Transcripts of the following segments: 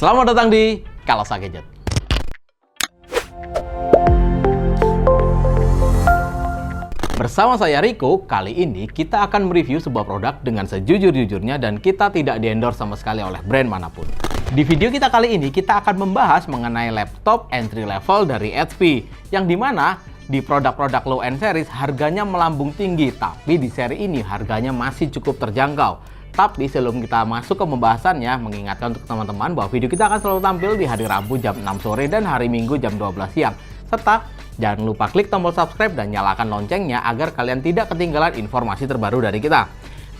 Selamat datang di Kalasa Gadget. Bersama saya Riko, kali ini kita akan mereview sebuah produk dengan sejujur-jujurnya dan kita tidak di-endorse sama sekali oleh brand manapun. Di video kita kali ini, kita akan membahas mengenai laptop entry level dari HP, yang dimana di produk-produk low-end series harganya melambung tinggi, tapi di seri ini harganya masih cukup terjangkau. Tapi sebelum kita masuk ke pembahasannya, mengingatkan untuk teman-teman bahwa video kita akan selalu tampil di hari Rabu jam 6 sore dan hari Minggu jam 12 siang. Serta jangan lupa klik tombol subscribe dan nyalakan loncengnya agar kalian tidak ketinggalan informasi terbaru dari kita.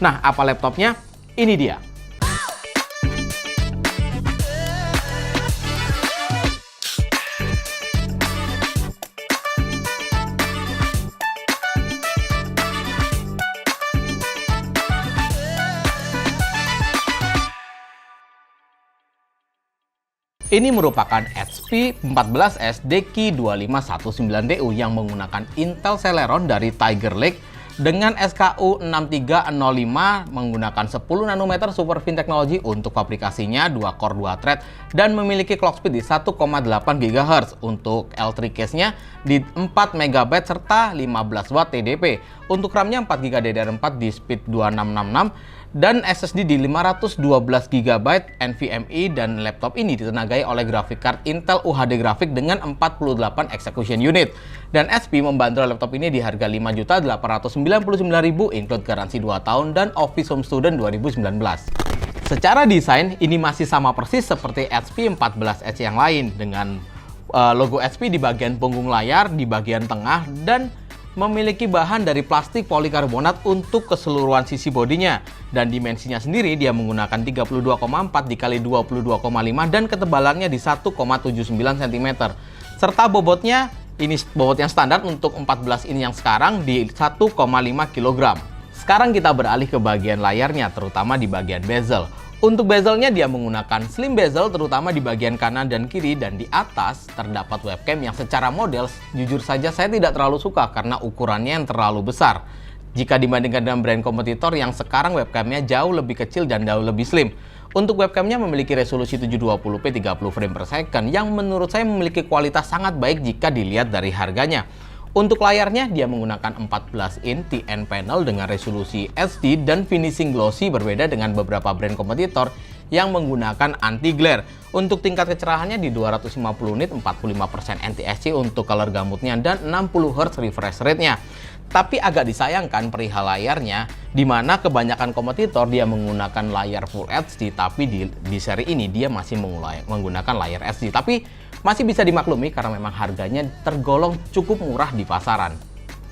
Nah, apa laptopnya? Ini dia. Ini merupakan HP 14S Dekki 2519DU yang menggunakan Intel Celeron dari Tiger Lake dengan SKU 6305 menggunakan 10 nanometer SuperFin teknologi untuk fabrikasinya, 2 core 2 thread, dan memiliki clock speed di 1,8 GHz. Untuk L3 case-nya di 4 MB serta 15 Watt TDP. Untuk RAM-nya 4 GB DDR4 di speed 2666 dan SSD di 512 GB NVMe, dan laptop ini ditenagai oleh graphic card Intel UHD Graphics dengan 48 execution unit. Dan HP membanderol laptop ini di harga Rp5.899.000 include garansi 2 tahun dan Office Home Student 2019. Secara desain ini masih sama persis seperti HP 14S yang lain dengan logo HP di bagian punggung layar, di bagian tengah, dan memiliki bahan dari plastik polikarbonat untuk keseluruhan sisi bodinya. Dan dimensinya sendiri dia menggunakan 32,4 x 22,5 dan ketebalannya di 1,79 cm. Serta bobotnya, ini bobot yang standar untuk 14 ini yang sekarang di 1,5 kg. Sekarang kita beralih ke bagian layarnya, terutama di bagian bezel. Untuk bezelnya dia menggunakan slim bezel terutama di bagian kanan dan kiri, dan di atas terdapat webcam yang secara model jujur saja saya tidak terlalu suka karena ukurannya yang terlalu besar jika dibandingkan dengan brand kompetitor yang sekarang webcamnya jauh lebih kecil dan jauh lebih slim. Untuk webcamnya memiliki resolusi 720p 30 frame per second yang menurut saya memiliki kualitas sangat baik jika dilihat dari harganya. Untuk layarnya, dia menggunakan 14-in TN panel dengan resolusi HD dan finishing glossy, berbeda dengan beberapa brand kompetitor yang menggunakan anti-glare. Untuk tingkat kecerahannya di 250 nit, 45% NTSC untuk color gamutnya, dan 60 Hz refresh rate-nya. Tapi agak disayangkan perihal layarnya, di mana kebanyakan kompetitor dia menggunakan layar Full HD, tapi di seri ini dia masih menggunakan layar HD. Tapi masih bisa dimaklumi karena memang harganya tergolong cukup murah di pasaran.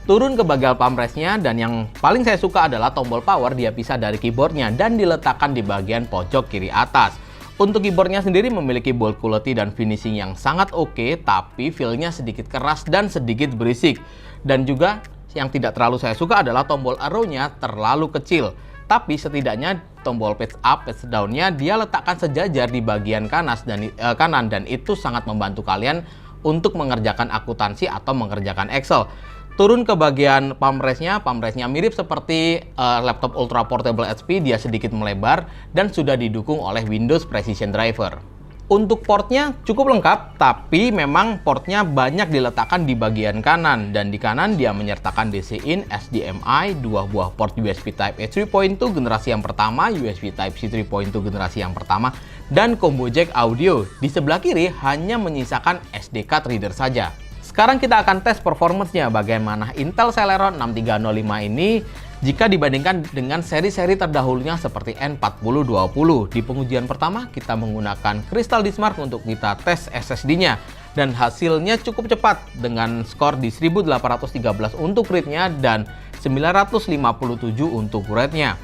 Turun ke bagian palm rest-nya, dan yang paling saya suka adalah tombol power dia pisah dari keyboardnya dan diletakkan di bagian pojok kiri atas. Untuk keyboardnya sendiri memiliki build quality dan finishing yang sangat oke, tapi feel-nya sedikit keras dan sedikit berisik. Dan juga yang tidak terlalu saya suka adalah tombol arrow-nya terlalu kecil. Tapi setidaknya tombol page up, page down-nya dia letakkan sejajar di bagian kanan, dan itu sangat membantu kalian untuk mengerjakan akuntansi atau mengerjakan Excel. Turun ke bagian palm rest-nya mirip seperti laptop ultra portable HP, dia sedikit melebar dan sudah didukung oleh Windows Precision Driver. Untuk portnya cukup lengkap, tapi memang portnya banyak diletakkan di bagian kanan, dan di kanan dia menyertakan DC-in, HDMI, 2 buah port USB Type-A 3.2 generasi yang pertama, USB Type-C 3.2 generasi yang pertama, dan combo jack audio. Di sebelah kiri hanya menyisakan SD card reader saja. Sekarang kita akan tes performance-nya, bagaimana Intel Celeron 6305 ini jika dibandingkan dengan seri-seri terdahulunya seperti N4020. Di pengujian pertama kita menggunakan Crystal Diskmark untuk kita tes SSD-nya, dan hasilnya cukup cepat dengan skor di 1813 untuk read-nya dan 957 untuk write-nya.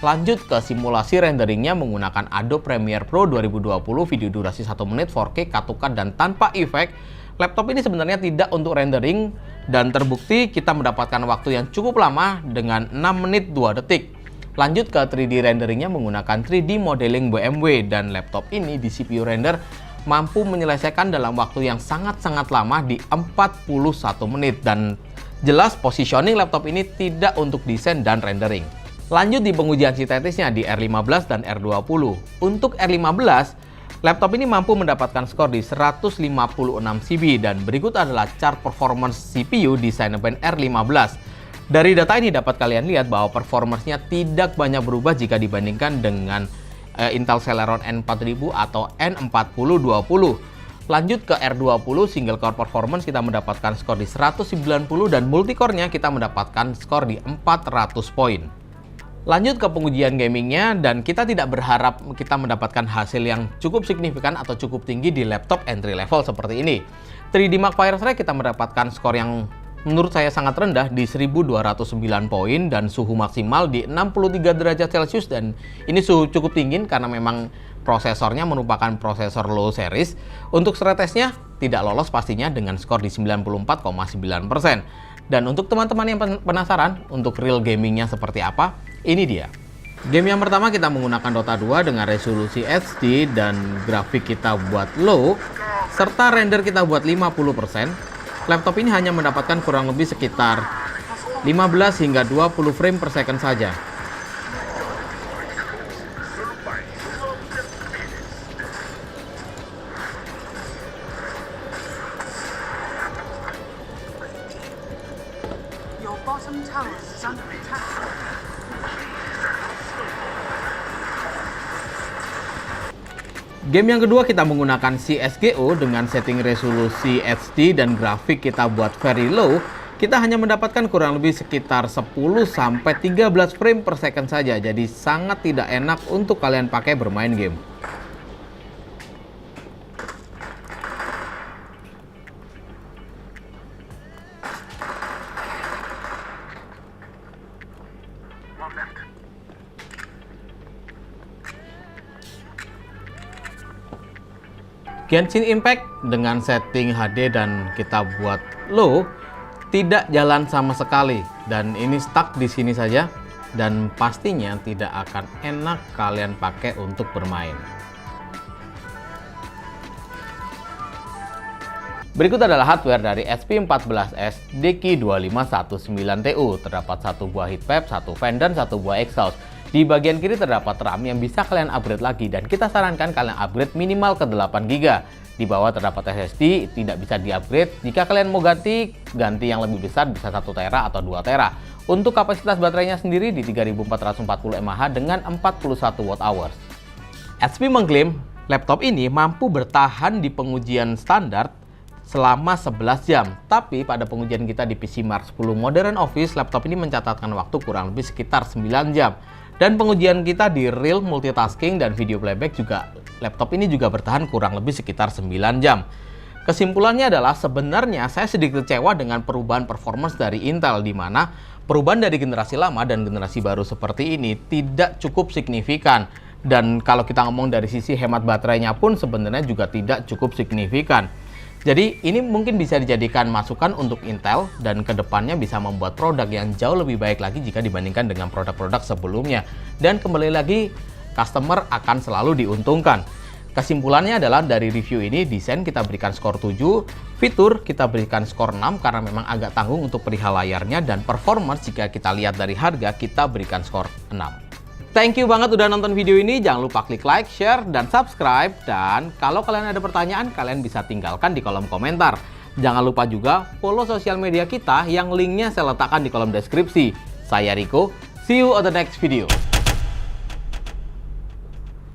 Lanjut ke simulasi renderingnya menggunakan Adobe Premiere Pro 2020, video durasi 1 menit, 4K, katukan, dan tanpa efek. Laptop ini sebenarnya tidak untuk rendering, dan terbukti kita mendapatkan waktu yang cukup lama dengan 6 menit 2 detik. Lanjut ke 3D renderingnya menggunakan 3D modeling BMW, dan laptop ini di CPU render mampu menyelesaikan dalam waktu yang sangat-sangat lama di 41 menit, dan jelas positioning laptop ini tidak untuk desain dan rendering. Lanjut di pengujian sintetisnya di R15 dan R20. Untuk R15, Laptop ini mampu mendapatkan skor di 156 CB dan berikut adalah chart performance CPU di Cinebench R15. Dari data ini dapat kalian lihat bahwa performance-nya tidak banyak berubah jika dibandingkan dengan Intel Celeron N4000 atau N4020. Lanjut ke R20 single core performance, kita mendapatkan skor di 190 dan multicore-nya kita mendapatkan skor di 400 poin. Lanjut ke pengujian gamingnya, dan kita tidak berharap kita mendapatkan hasil yang cukup signifikan atau cukup tinggi di laptop entry level seperti ini. 3D Mark Firefly kita mendapatkan skor yang menurut saya sangat rendah di 1209 poin dan suhu maksimal di 63 derajat Celcius, dan ini suhu cukup tinggi karena memang prosesornya merupakan prosesor low series. Untuk stress test-nya tidak lolos pastinya dengan skor di 94,9%. Dan untuk teman-teman yang penasaran untuk real gamingnya seperti apa, ini dia. Game yang pertama kita menggunakan Dota 2 dengan resolusi HD dan grafik kita buat low, serta render kita buat 50%. Laptop ini hanya mendapatkan kurang lebih sekitar 15 hingga 20 frame per second saja. Game yang kedua kita menggunakan CSGO dengan setting resolusi HD dan grafik kita buat very low. Kita hanya mendapatkan kurang lebih sekitar 10-13 frame per second saja. Jadi sangat tidak enak untuk kalian pakai bermain game. Genshin Impact dengan setting HD dan kita buat low tidak jalan sama sekali, dan ini stuck di sini saja, dan pastinya tidak akan enak kalian pakai untuk bermain. Berikut adalah hardware dari SP14S DQ2519TU. Terdapat satu buah heat pipe, satu fan, dan satu buah exhaust. Di bagian kiri terdapat RAM yang bisa kalian upgrade lagi, dan kita sarankan kalian upgrade minimal ke 8GB. Di bawah terdapat SSD, tidak bisa di-upgrade. Jika kalian mau ganti yang lebih besar, bisa 1 tera atau 2 tera. Untuk kapasitas baterainya sendiri di 3440 mAh dengan 41 Wh. HP mengklaim laptop ini mampu bertahan di pengujian standar selama 11 jam. Tapi pada pengujian kita di PC Mark 10 Modern Office, laptop ini mencatatkan waktu kurang lebih sekitar 9 jam. Dan pengujian kita di real multitasking dan video playback juga, laptop ini juga bertahan kurang lebih sekitar 9 jam. Kesimpulannya adalah sebenarnya saya sedikit kecewa dengan perubahan performance dari Intel, di mana perubahan dari generasi lama dan generasi baru seperti ini tidak cukup signifikan. Dan kalau kita ngomong dari sisi hemat baterainya pun sebenarnya juga tidak cukup signifikan. Jadi ini mungkin bisa dijadikan masukan untuk Intel dan kedepannya bisa membuat produk yang jauh lebih baik lagi jika dibandingkan dengan produk-produk sebelumnya. Dan kembali lagi, customer akan selalu diuntungkan. Kesimpulannya adalah dari review ini, desain kita berikan skor 7, fitur kita berikan skor 6 karena memang agak tanggung untuk perihal layarnya, dan performance jika kita lihat dari harga kita berikan skor 6. Thank you banget udah nonton video ini. Jangan lupa klik like, share, dan subscribe. Dan kalau kalian ada pertanyaan, kalian bisa tinggalkan di kolom komentar. Jangan lupa juga follow sosial media kita yang linknya saya letakkan di kolom deskripsi. Saya Rico, see you on the next video.